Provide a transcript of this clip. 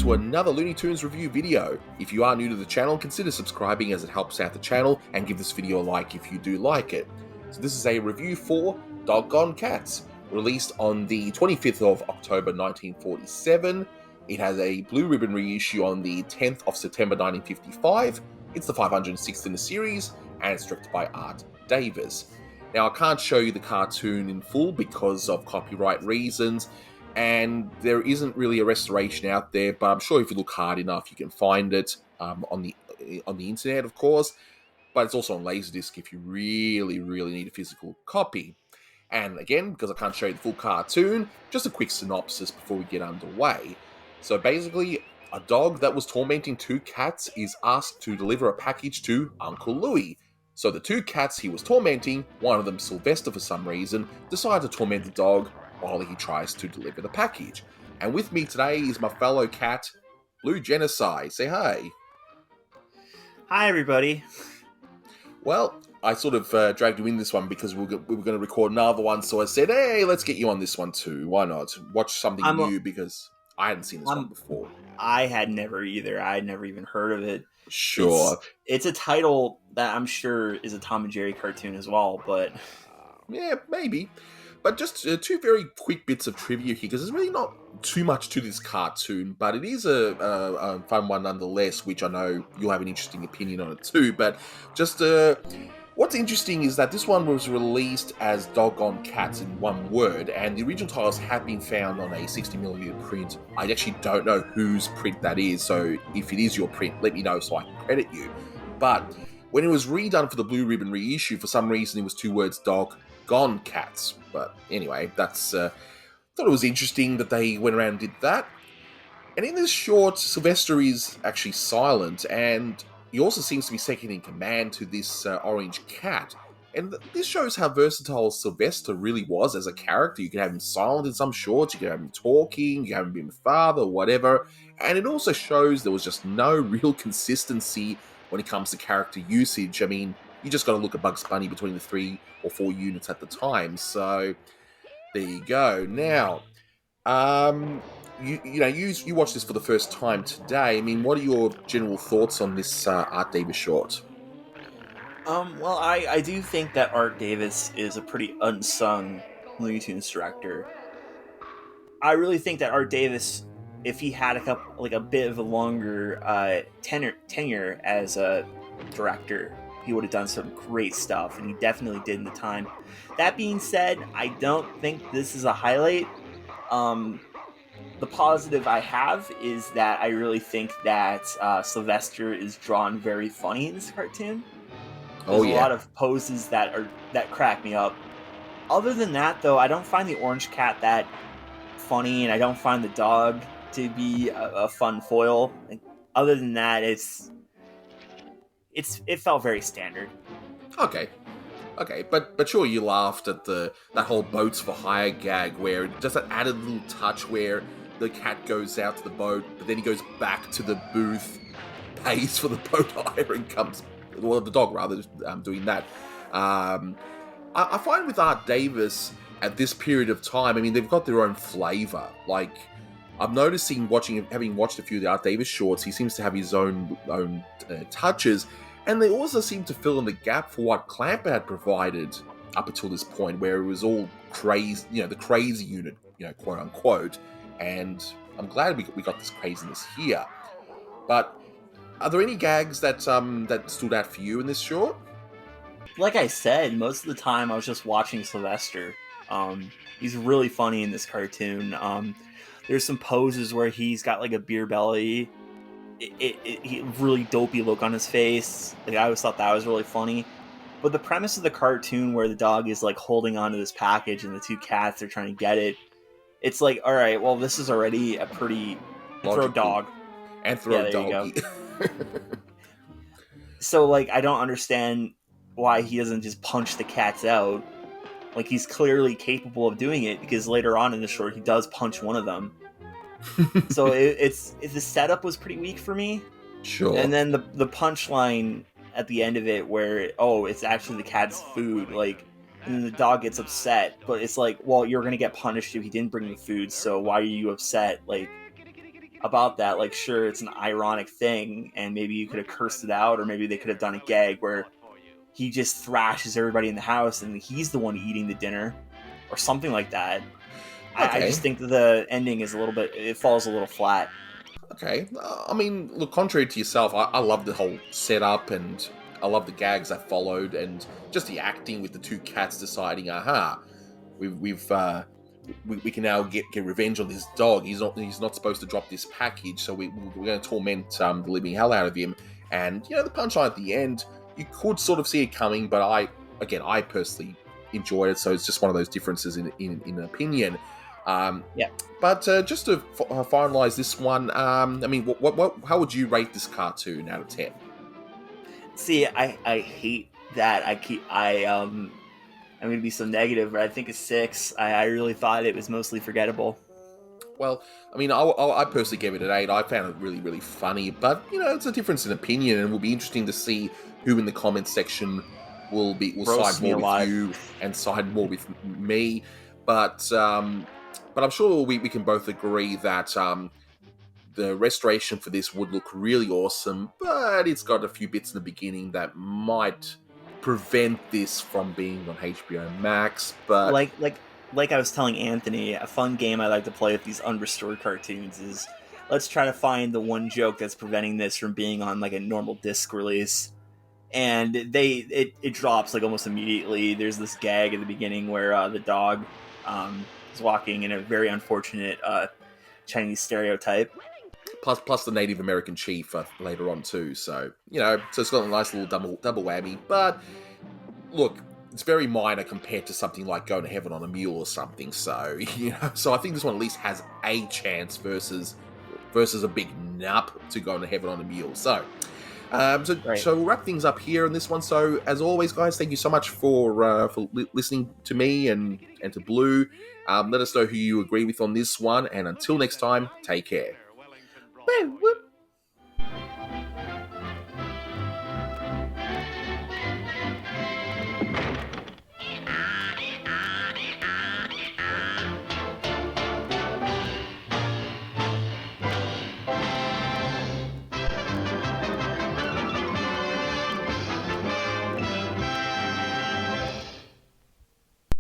to another Looney Tunes review video. If you are new to the channel, consider subscribing as it helps out the channel, and give this video a like if you do like it. So this is a review for Doggone Cats, released on the 25th of October 1947. It has a blue ribbon reissue on the 10th of September 1955. It's the 506th in the series, and it's directed by Art Davis. Now, I can't show you the cartoon in full because of copyright reasons, and there isn't really a restoration out there, but I'm sure if you look hard enough, you can find it on the internet, of course, but it's also on Laserdisc if you really need a physical copy. And again, because I can't show you the full cartoon, just a quick synopsis before we get underway. So basically, a dog that was tormenting two cats is asked to deliver a package to Uncle Louie. So the two cats he was tormenting, one of them Sylvester for some reason, decide to torment the dog while he tries to deliver the package. And with me today is my fellow cat, Blue Genocide. Say hi. Hi, everybody. Well, I sort of dragged you in this one because we were going to record another one, so I said, hey, let's get you on this one too. Why not? Watch something new because I hadn't seen this one before. I had never either. I had never even heard of it. Sure. It's a title that I'm sure is a Tom and Jerry cartoon as well, but... yeah, maybe. But just two very quick bits of trivia here, because there's really not too much to this cartoon, but it is a fun one nonetheless, which I know you'll have an interesting opinion on it too. But just what's interesting is that this one was released as Doggone Cats in one word, and the original titles have been found on a 60mm print. I actually don't know whose print that is, so if it is your print, let me know so I can credit you. But when it was redone for the blue ribbon reissue, for some reason it was two words, Doggone Cats. But anyway, that's thought it was interesting that they went around and did that. And in this short, Sylvester is actually silent, and he also seems to be second in command to this orange cat. And this shows how versatile Sylvester really was as a character. You could have him silent in some shorts, you could have him talking, you could have him being a father, whatever. And it also shows there was just no real consistency when it comes to character usage. I mean, you just got to look at Bugs Bunny between the 3 or 4 units at the time. So there you go. Now, you watched this for the first time today. I mean, what are your general thoughts on this Art Davis short? Well, I do think that Art Davis is a pretty unsung Looney Tunes director. I really think that Art Davis, if he had a bit of a longer tenure as a director, he would have done some great stuff, and he definitely did in the time. That being said, I don't think this is a highlight. The positive I have is that I really think that Sylvester is drawn very funny in this cartoon. There's a lot of poses that crack me up. Other than that, though, I don't find the orange cat that funny, and I don't find the dog to be a fun foil. Other than that, it felt very standard. Okay, but sure, you laughed at that whole boats for hire gag, where just that added little touch where the cat goes out to the boat, but then he goes back to the booth, pays for the boat hire, and comes, well, the dog rather, doing that. I find with Art Davis at this period of time, I mean, they've got their own flavor. Like, I'm noticing, having watched a few of the Art Davis shorts, he seems to have his own touches, and they also seem to fill in the gap for what Clamper had provided up until this point, where it was all crazy, the crazy unit, quote unquote. And I'm glad we got this craziness here. But are there any gags that stood out for you in this short? Like I said, most of the time I was just watching Sylvester. He's really funny in this cartoon. There's some poses where he's got like a beer belly. He really dopey look on his face. Like, I always thought that was really funny. But the premise of the cartoon, where the dog is like holding onto this package and the two cats are trying to get it, it's like, all right, well, this is already a pretty throw dog and throw doggy. So, like, I don't understand why he doesn't just punch the cats out. Like, he's clearly capable of doing it, because later on in the short he does punch one of them. So the setup was pretty weak for me. Sure. And then the punchline at the end of it, where it's actually the cat's food, like, and then the dog gets upset, but it's like, well, you're gonna get punished if he didn't bring the food, so why are you upset? Like, about that. Like, sure, it's an ironic thing, and maybe you could have cursed it out, or maybe they could have done a gag where he just thrashes everybody in the house and he's the one eating the dinner, or something like that. I Okay. just think that the ending is a little bit, it falls a little flat. Okay. I mean, look, contrary to yourself, I love the whole setup and I love the gags that followed and just the acting with the two cats deciding, aha, we can now get revenge on this dog. He's not supposed to drop this package, so we're going to torment the living hell out of him. And the punchline at the end, you could sort of see it coming, but I personally enjoyed it. So it's just one of those differences in opinion. Um, Yeah. but just to finalize this one, I mean, how would you rate this cartoon out of 10? See, I hate that. I'm gonna be so negative, but I think it's 6. I really thought it was mostly forgettable. Well, I mean, I personally gave it an 8. I found it really, really funny, but it's a difference in opinion, and it will be interesting to see who in the comments section will Roast side me more with alive. you and side more with me. But I'm sure we can both agree that the restoration for this would look really awesome, but it's got a few bits in the beginning that might prevent this from being on HBO Max. But Like I was telling Anthony, a fun game I like to play with these unrestored cartoons is, let's try to find the one joke that's preventing this from being on like a normal disc release. And it drops like almost immediately. There's this gag at the beginning where the dog is walking in a very unfortunate Chinese stereotype. plus the Native American chief later on too. So so it's got a nice little double whammy. But look, it's very minor compared to something like Going to Heaven on a Mule or something. So so I think this one at least has a chance versus a big nup to Going to Heaven on a Mule. So. Right. So we'll wrap things up here on this one. So as always, guys, thank you so much for listening to me and to Blue. Let us know who you agree with on this one, and until next time, take care. Woo, whoop.